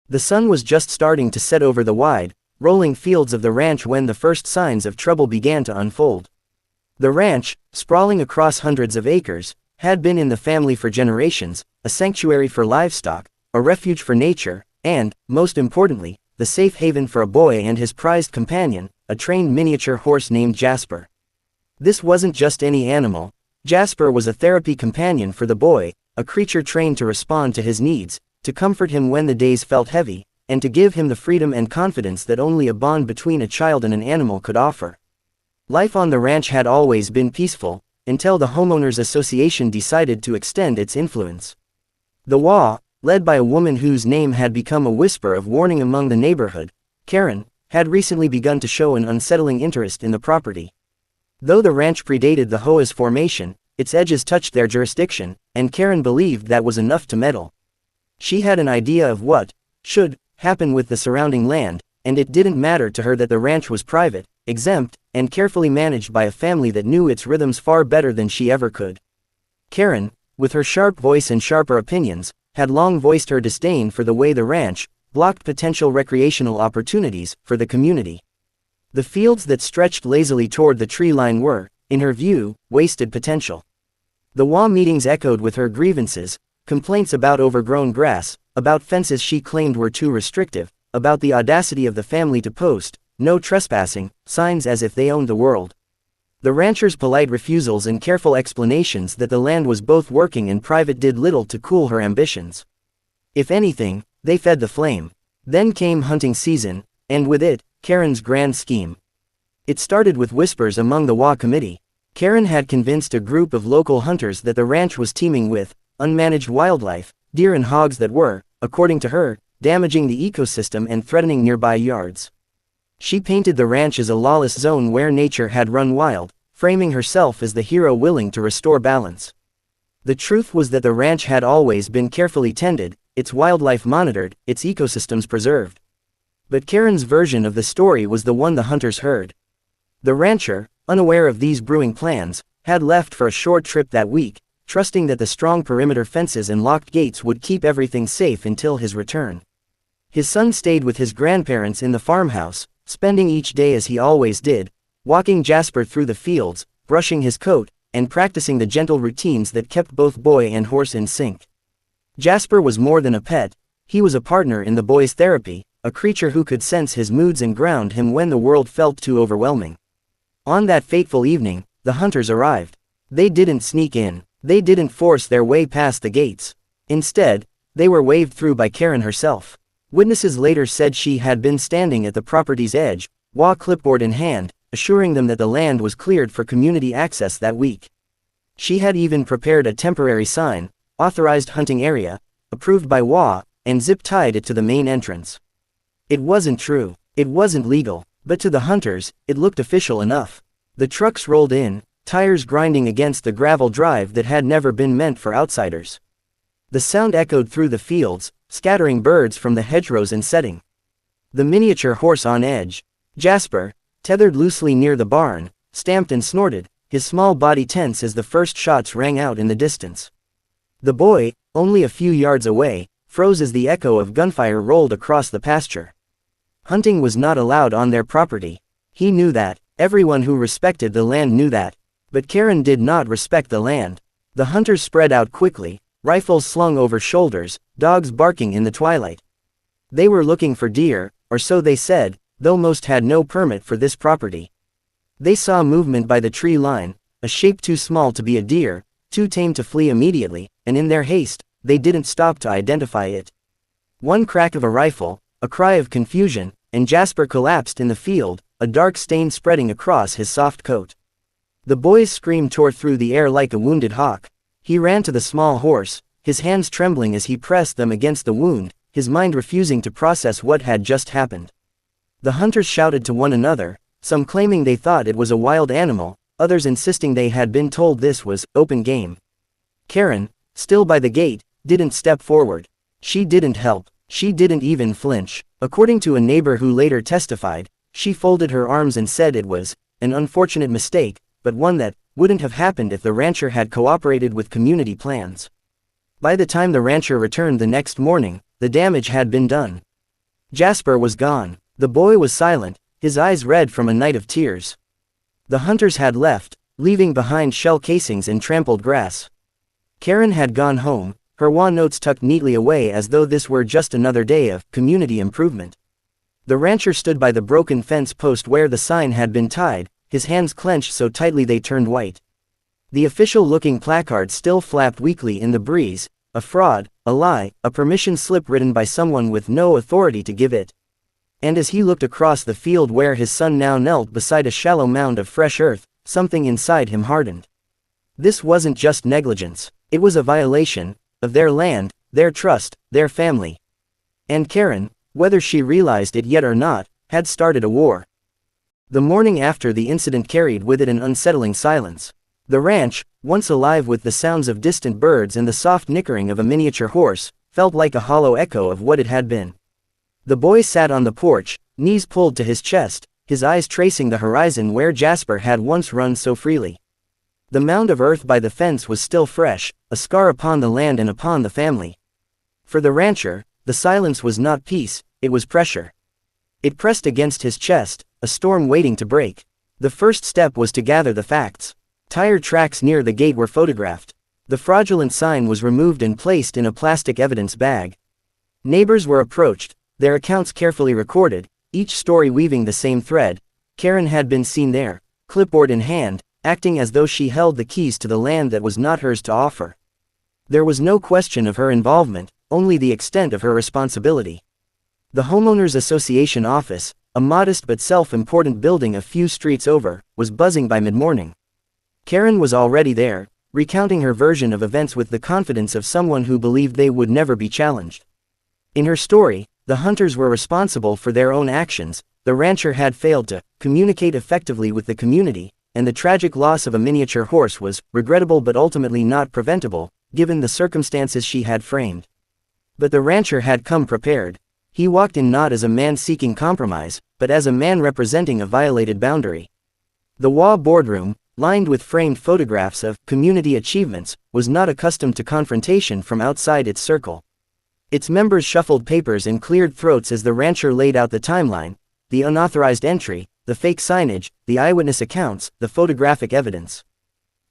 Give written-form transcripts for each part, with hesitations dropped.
The sun was just starting to set over the wide, rolling fields of the ranch when the first signs of trouble began to unfold. The ranch, sprawling across hundreds of acres, had been in the family for generations, a sanctuary for livestock, a refuge for nature, and, most importantly, the safe haven for a boy and his prized companion, a trained miniature horse named Jasper. This wasn't just any animal. Jasper was a therapy companion for the boy, a creature trained to respond to his needs, to comfort him when the days felt heavy, and to give him the freedom and confidence that only a bond between a child and an animal could offer. Life on the ranch had always been peaceful, until the Homeowners Association decided to extend its influence. The HOA, led by a woman whose name had become a whisper of warning among the neighborhood, Karen, had recently begun to show an unsettling interest in the property. Though the ranch predated the HOA's formation, its edges touched their jurisdiction, and Karen believed that was enough to meddle. She had an idea of what should happen with the surrounding land, and it didn't matter to her that the ranch was private, exempt, and carefully managed by a family that knew its rhythms far better than she ever could. Karen, with her sharp voice and sharper opinions, had long voiced her disdain for the way the ranch blocked potential recreational opportunities for the community. The fields that stretched lazily toward the tree line were, in her view, wasted potential. The HOA meetings echoed with her grievances, complaints about overgrown grass, about fences she claimed were too restrictive, about the audacity of the family to post "no trespassing" signs as if they owned the world. The rancher's polite refusals and careful explanations that the land was both working and private did little to cool her ambitions. If anything, they fed the flame. Then came hunting season, and with it, Karen's grand scheme. It started with whispers among the HOA committee. Karen had convinced a group of local hunters that the ranch was teeming with unmanaged wildlife, deer and hogs that were, according to her, damaging the ecosystem and threatening nearby yards. She painted the ranch as a lawless zone where nature had run wild, framing herself as the hero willing to restore balance. The truth was that the ranch had always been carefully tended, its wildlife monitored, its ecosystems preserved. But Karen's version of the story was the one the hunters heard. The rancher, unaware of these brewing plans, had left for a short trip that week, trusting that the strong perimeter fences and locked gates would keep everything safe until his return. His son stayed with his grandparents in the farmhouse, spending each day as he always did, walking Jasper through the fields, brushing his coat, and practicing the gentle routines that kept both boy and horse in sync. Jasper was more than a pet, he was a partner in the boy's therapy, a creature who could sense his moods and ground him when the world felt too overwhelming. On that fateful evening, the hunters arrived. They didn't sneak in. They didn't force their way past the gates. Instead, they were waved through by Karen herself. Witnesses later said she had been standing at the property's edge, HOA clipboard in hand, assuring them that the land was cleared for community access that week. She had even prepared a temporary sign, "Authorized Hunting Area," approved by HOA, and zip-tied it to the main entrance. It wasn't true. It wasn't legal. But to the hunters, it looked official enough. The trucks rolled in, tires grinding against the gravel drive that had never been meant for outsiders. The sound echoed through the fields, scattering birds from the hedgerows and setting. The miniature horse on edge, Jasper, tethered loosely near the barn, stamped and snorted, his small body tense as the first shots rang out in the distance. The boy, only a few yards away, froze as the echo of gunfire rolled across the pasture. Hunting was not allowed on their property. He knew that. Everyone who respected the land knew that. But Karen did not respect the land. The hunters spread out quickly, rifles slung over shoulders, dogs barking in the twilight. They were looking for deer, or so they said, though most had no permit for this property. They saw movement by the tree line, a shape too small to be a deer, too tame to flee immediately, and in their haste, they didn't stop to identify it. One crack of a rifle, a cry of confusion, and Jasper collapsed in the field, a dark stain spreading across his soft coat. The boy's scream tore through the air like a wounded hawk. He ran to the small horse, his hands trembling as he pressed them against the wound, his mind refusing to process what had just happened. The hunters shouted to one another, some claiming they thought it was a wild animal, others insisting they had been told this was open game. Karen, still by the gate, didn't step forward. She didn't help. She didn't even flinch. According to a neighbor who later testified, she folded her arms and said it was an unfortunate mistake, but one that wouldn't have happened if the rancher had cooperated with community plans. By the time the rancher returned the next morning, the damage had been done. Jasper was gone. The boy was silent, his eyes red from a night of tears. The hunters had left, leaving behind shell casings and trampled grass. Karen had gone home, her HOA notes tucked neatly away as though this were just another day of community improvement. The rancher stood by the broken fence post where the sign had been tied, his hands clenched so tightly they turned white. The official-looking placard still flapped weakly in the breeze, a fraud, a lie, a permission slip written by someone with no authority to give it. And as he looked across the field where his son now knelt beside a shallow mound of fresh earth, something inside him hardened. This wasn't just negligence, it was a violation of their land, their trust, their family. And Karen, whether she realized it yet or not, had started a war. The morning after the incident carried with it an unsettling silence. The ranch, once alive with the sounds of distant birds and the soft nickering of a miniature horse, felt like a hollow echo of what it had been. The boy sat on the porch, knees pulled to his chest, his eyes tracing the horizon where Jasper had once run so freely. The mound of earth by the fence was still fresh, a scar upon the land and upon the family. For the rancher, the silence was not peace, it was pressure. It pressed against his chest, a storm waiting to break. The first step was to gather the facts. Tire tracks near the gate were photographed. The fraudulent sign was removed and placed in a plastic evidence bag. Neighbors were approached, their accounts carefully recorded, each story weaving the same thread. Karen had been seen there, clipboard in hand, acting as though she held the keys to the land that was not hers to offer. There was no question of her involvement, only the extent of her responsibility. The Homeowners Association office, a modest but self-important building a few streets over, was buzzing by mid-morning. Karen was already there, recounting her version of events with the confidence of someone who believed they would never be challenged. In her story, the hunters were responsible for their own actions, the rancher had failed to communicate effectively with the community, and the tragic loss of a miniature horse was regrettable but ultimately not preventable, given the circumstances she had framed. But the rancher had come prepared. He walked in not as a man seeking compromise, but as a man representing a violated boundary. The HOA boardroom, lined with framed photographs of community achievements, was not accustomed to confrontation from outside its circle. Its members shuffled papers and cleared throats as the rancher laid out the timeline, the unauthorized entry, the fake signage, the eyewitness accounts, the photographic evidence.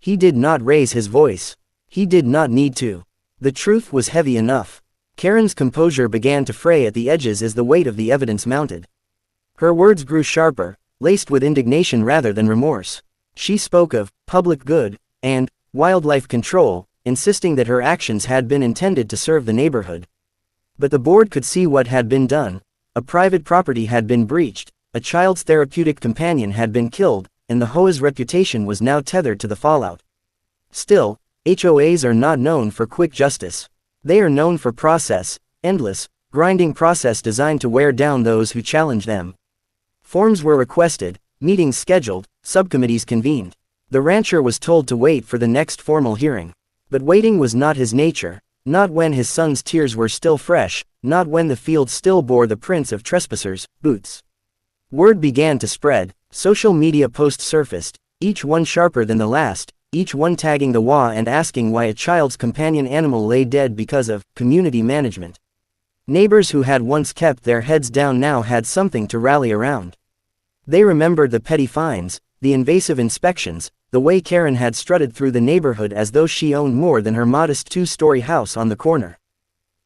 He did not raise his voice. He did not need to. The truth was heavy enough. Karen's composure began to fray at the edges as the weight of the evidence mounted. Her words grew sharper, laced with indignation rather than remorse. She spoke of public good and wildlife control, insisting that her actions had been intended to serve the neighborhood. But the board could see what had been done. A private property had been breached, a child's therapeutic companion had been killed, and the HOA's reputation was now tethered to the fallout. Still, HOAs are not known for quick justice. They are known for process, endless, grinding process designed to wear down those who challenge them. Forms were requested, meetings scheduled, subcommittees convened. The rancher was told to wait for the next formal hearing. But waiting was not his nature, not when his son's tears were still fresh, not when the field still bore the prints of trespassers' boots. Word began to spread, social media posts surfaced, each one sharper than the last, each one tagging the HOA and asking why a child's companion animal lay dead because of community management. Neighbors who had once kept their heads down now had something to rally around. They remembered the petty fines, the invasive inspections, the way Karen had strutted through the neighborhood as though she owned more than her modest two-story house on the corner.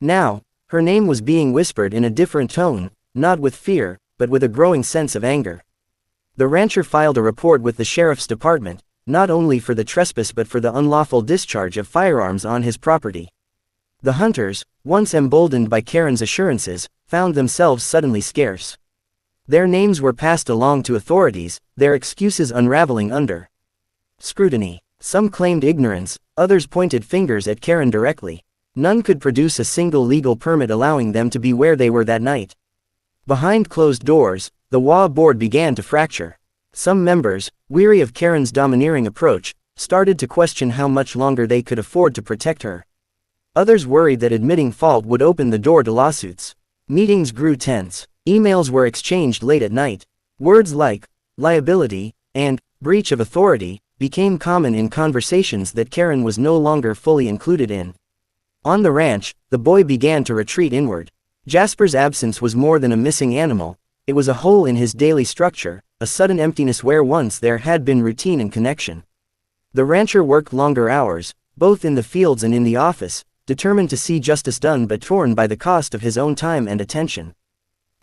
Now, her name was being whispered in a different tone, not with fear, but with a growing sense of anger. The rancher filed a report with the sheriff's department, not only for the trespass but for the unlawful discharge of firearms on his property. The hunters, once emboldened by Karen's assurances, found themselves suddenly scarce. Their names were passed along to authorities, their excuses unraveling under scrutiny. Some claimed ignorance, others pointed fingers at Karen directly. None could produce a single legal permit allowing them to be where they were that night. Behind closed doors, the HOA board began to fracture. Some members, weary of Karen's domineering approach, started to question how much longer they could afford to protect her. Others worried that admitting fault would open the door to lawsuits. Meetings grew tense. Emails were exchanged late at night. Words like liability and breach of authority became common in conversations that Karen was no longer fully included in. On the ranch, the boy began to retreat inward. Jasper's absence was more than a missing animal, it was a hole in his daily structure, a sudden emptiness where once there had been routine and connection. The rancher worked longer hours, both in the fields and in the office, determined to see justice done but torn by the cost of his own time and attention.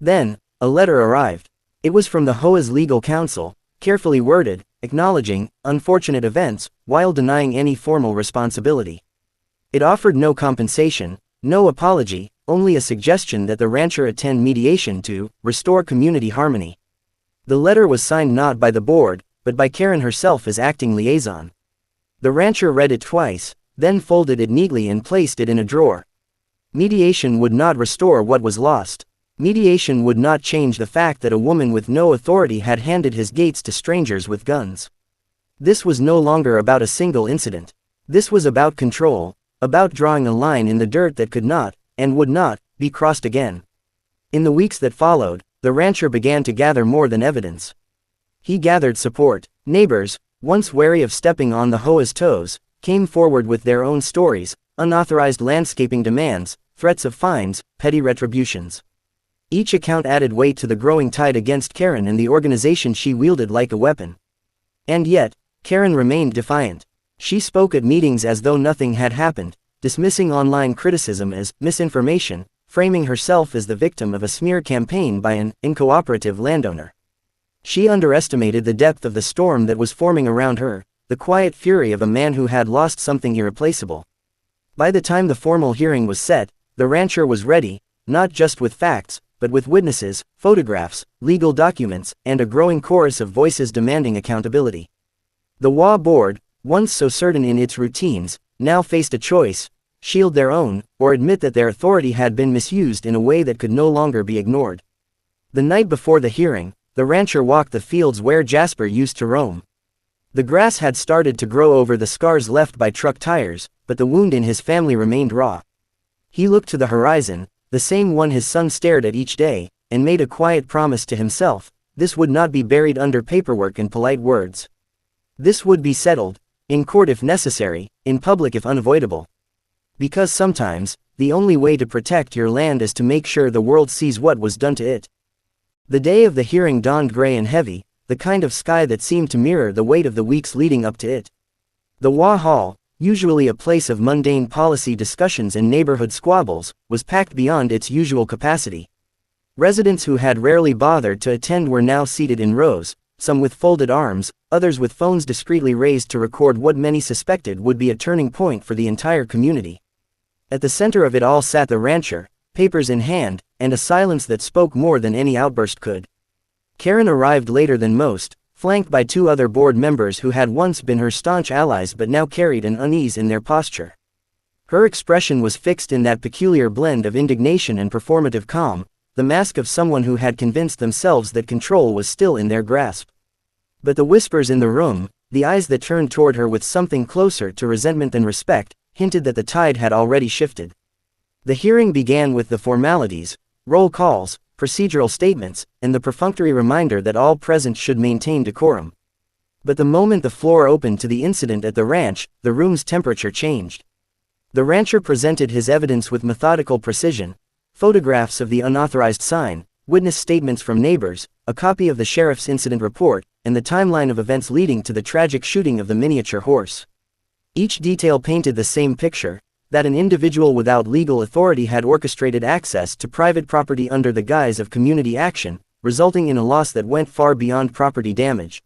Then, a letter arrived. It was from the HOA's legal counsel, carefully worded, acknowledging unfortunate events, while denying any formal responsibility. It offered no compensation, no apology, only a suggestion that the rancher attend mediation to restore community harmony. The letter was signed not by the board, but by Karen herself as acting liaison. The rancher read it twice, then folded it neatly and placed it in a drawer. Mediation would not restore what was lost. Mediation would not change the fact that a woman with no authority had handed his gates to strangers with guns. This was no longer about a single incident. This was about control, about drawing a line in the dirt that could not, and would not, be crossed again. In the weeks that followed, the rancher began to gather more than evidence. He gathered support. Neighbors, once wary of stepping on the HOA's toes, came forward with their own stories, unauthorized landscaping demands, threats of fines, petty retributions. Each account added weight to the growing tide against Karen and the organization she wielded like a weapon. And yet, Karen remained defiant. She spoke at meetings as though nothing had happened, dismissing online criticism as misinformation, framing herself as the victim of a smear campaign by an uncooperative landowner. She underestimated the depth of the storm that was forming around her, the quiet fury of a man who had lost something irreplaceable. By the time the formal hearing was set, the rancher was ready, not just with facts, but with witnesses, photographs, legal documents, and a growing chorus of voices demanding accountability. The HOA board, once so certain in its routines, now faced a choice: shield their own, or admit that their authority had been misused in a way that could no longer be ignored. The night before the hearing, the rancher walked the fields where Jasper used to roam. The grass had started to grow over the scars left by truck tires, but the wound in his family remained raw. He looked to the horizon, the same one his son stared at each day, and made a quiet promise to himself: this would not be buried under paperwork and polite words. This would be settled, in court if necessary, in public if unavoidable. Because sometimes, the only way to protect your land is to make sure the world sees what was done to it. The day of the hearing dawned gray and heavy, the kind of sky that seemed to mirror the weight of the weeks leading up to it. The HOA Hall, usually a place of mundane policy discussions and neighborhood squabbles, was packed beyond its usual capacity. Residents who had rarely bothered to attend were now seated in rows, some with folded arms, others with phones discreetly raised to record what many suspected would be a turning point for the entire community. At the center of it all sat the rancher, papers in hand, and a silence that spoke more than any outburst could. Karen arrived later than most, flanked by two other board members who had once been her staunch allies but now carried an unease in their posture. Her expression was fixed in that peculiar blend of indignation and performative calm, the mask of someone who had convinced themselves that control was still in their grasp. But the whispers in the room, the eyes that turned toward her with something closer to resentment than respect, hinted that the tide had already shifted. The hearing began with the formalities, roll calls, procedural statements, and the perfunctory reminder that all present should maintain decorum. But the moment the floor opened to the incident at the ranch, the room's temperature changed. The rancher presented his evidence with methodical precision: photographs of the unauthorized sign, witness statements from neighbors, a copy of the sheriff's incident report, and the timeline of events leading to the tragic shooting of the miniature horse. Each detail painted the same picture: that an individual without legal authority had orchestrated access to private property under the guise of community action, resulting in a loss that went far beyond property damage.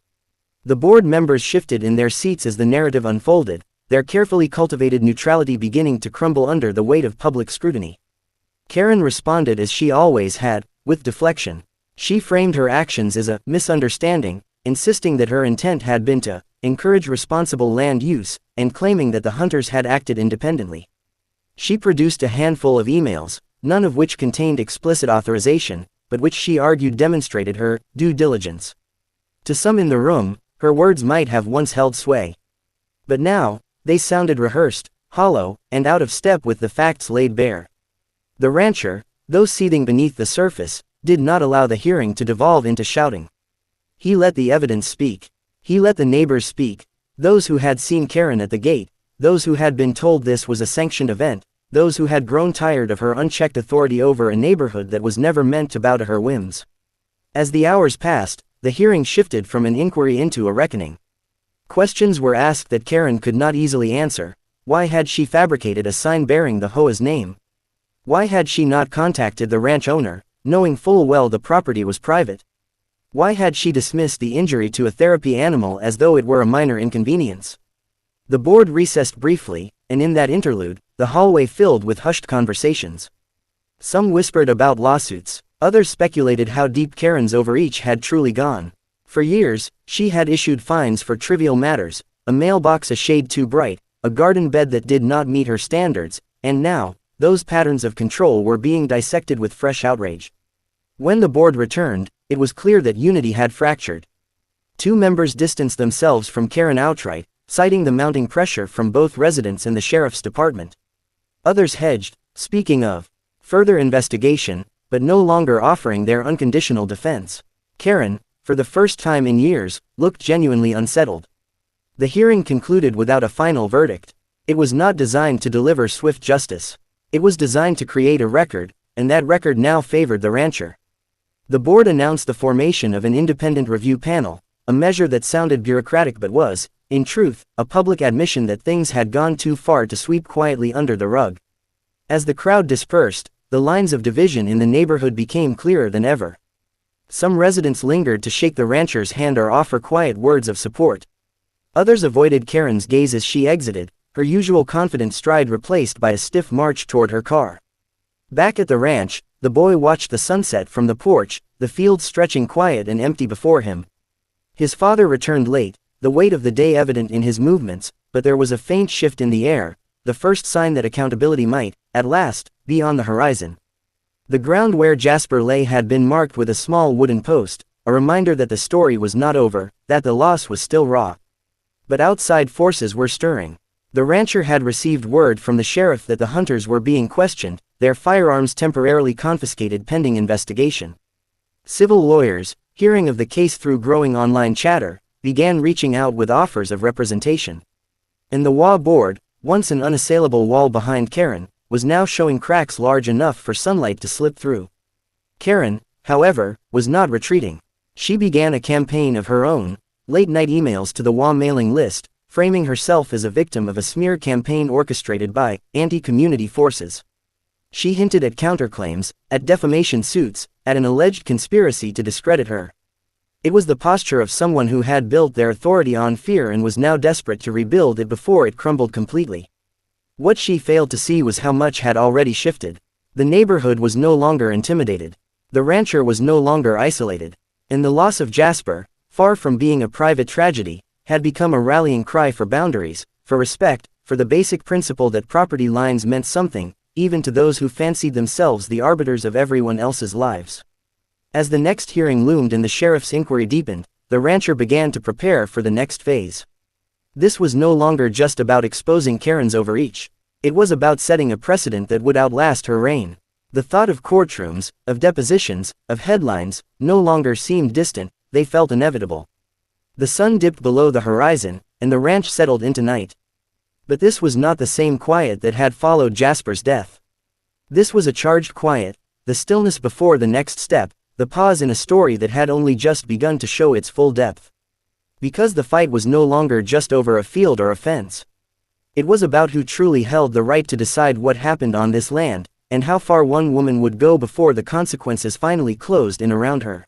The board members shifted in their seats as the narrative unfolded, their carefully cultivated neutrality beginning to crumble under the weight of public scrutiny. Karen responded as she always had, with deflection. She framed her actions as a misunderstanding, insisting that her intent had been to encourage responsible land use, and claiming that the hunters had acted independently. She produced a handful of emails, none of which contained explicit authorization, but which she argued demonstrated her due diligence. To some in the room, her words might have once held sway. But now, they sounded rehearsed, hollow, and out of step with the facts laid bare. The rancher, though seething beneath the surface, did not allow the hearing to devolve into shouting. He let the evidence speak. He let the neighbors speak, those who had seen Karen at the gate, those who had been told this was a sanctioned event, those who had grown tired of her unchecked authority over a neighborhood that was never meant to bow to her whims. As the hours passed, the hearing shifted from an inquiry into a reckoning. Questions were asked that Karen could not easily answer. Why had she fabricated a sign bearing the HOA's name? Why had she not contacted the ranch owner, knowing full well the property was private? Why had she dismissed the injury to a therapy animal as though it were a minor inconvenience? The board recessed briefly, and in that interlude, the hallway filled with hushed conversations. Some whispered about lawsuits, others speculated how deep Karen's overreach had truly gone. For years, she had issued fines for trivial matters, a mailbox a shade too bright, a garden bed that did not meet her standards, and now, those patterns of control were being dissected with fresh outrage. When the board returned, it was clear that unity had fractured. Two members distanced themselves from Karen outright, citing the mounting pressure from both residents and the sheriff's department. Others hedged, speaking of further investigation, but no longer offering their unconditional defense. Karen, for the first time in years, looked genuinely unsettled. The hearing concluded without a final verdict. It was not designed to deliver swift justice. It was designed to create a record, and that record now favored the rancher. The board announced the formation of an independent review panel, a measure that sounded bureaucratic but was, in truth, a public admission that things had gone too far to sweep quietly under the rug. As the crowd dispersed, the lines of division in the neighborhood became clearer than ever. Some residents lingered to shake the rancher's hand or offer quiet words of support. Others avoided Karen's gaze as she exited, her usual confident stride replaced by a stiff march toward her car. Back at the ranch, the boy watched the sunset from the porch, the field stretching quiet and empty before him. His father returned late, the weight of the day evident in his movements, but there was a faint shift in the air, the first sign that accountability might, at last, be on the horizon. The ground where Jasper lay had been marked with a small wooden post, a reminder that the story was not over, that the loss was still raw. But outside forces were stirring. The rancher had received word from the sheriff that the hunters were being questioned, their firearms temporarily confiscated pending investigation. Civil lawyers, hearing of the case through growing online chatter, began reaching out with offers of representation. And the HOA board, once an unassailable wall behind Karen, was now showing cracks large enough for sunlight to slip through. Karen, however, was not retreating. She began a campaign of her own, late-night emails to the HOA mailing list, framing herself as a victim of a smear campaign orchestrated by anti-community forces. She hinted at counterclaims, at defamation suits, at an alleged conspiracy to discredit her. It was the posture of someone who had built their authority on fear and was now desperate to rebuild it before it crumbled completely. What she failed to see was how much had already shifted. The neighborhood was no longer intimidated. The rancher was no longer isolated. And the loss of Jasper, far from being a private tragedy, had become a rallying cry for boundaries, for respect, for the basic principle that property lines meant something, even to those who fancied themselves the arbiters of everyone else's lives. As the next hearing loomed and the sheriff's inquiry deepened, the rancher began to prepare for the next phase. This was no longer just about exposing Karen's overreach. It was about setting a precedent that would outlast her reign. The thought of courtrooms, of depositions, of headlines, no longer seemed distant, they felt inevitable. The sun dipped below the horizon, and the ranch settled into night. But this was not the same quiet that had followed Jasper's death. This was a charged quiet, the stillness before the next step, the pause in a story that had only just begun to show its full depth. Because the fight was no longer just over a field or a fence. It was about who truly held the right to decide what happened on this land, and how far one woman would go before the consequences finally closed in around her.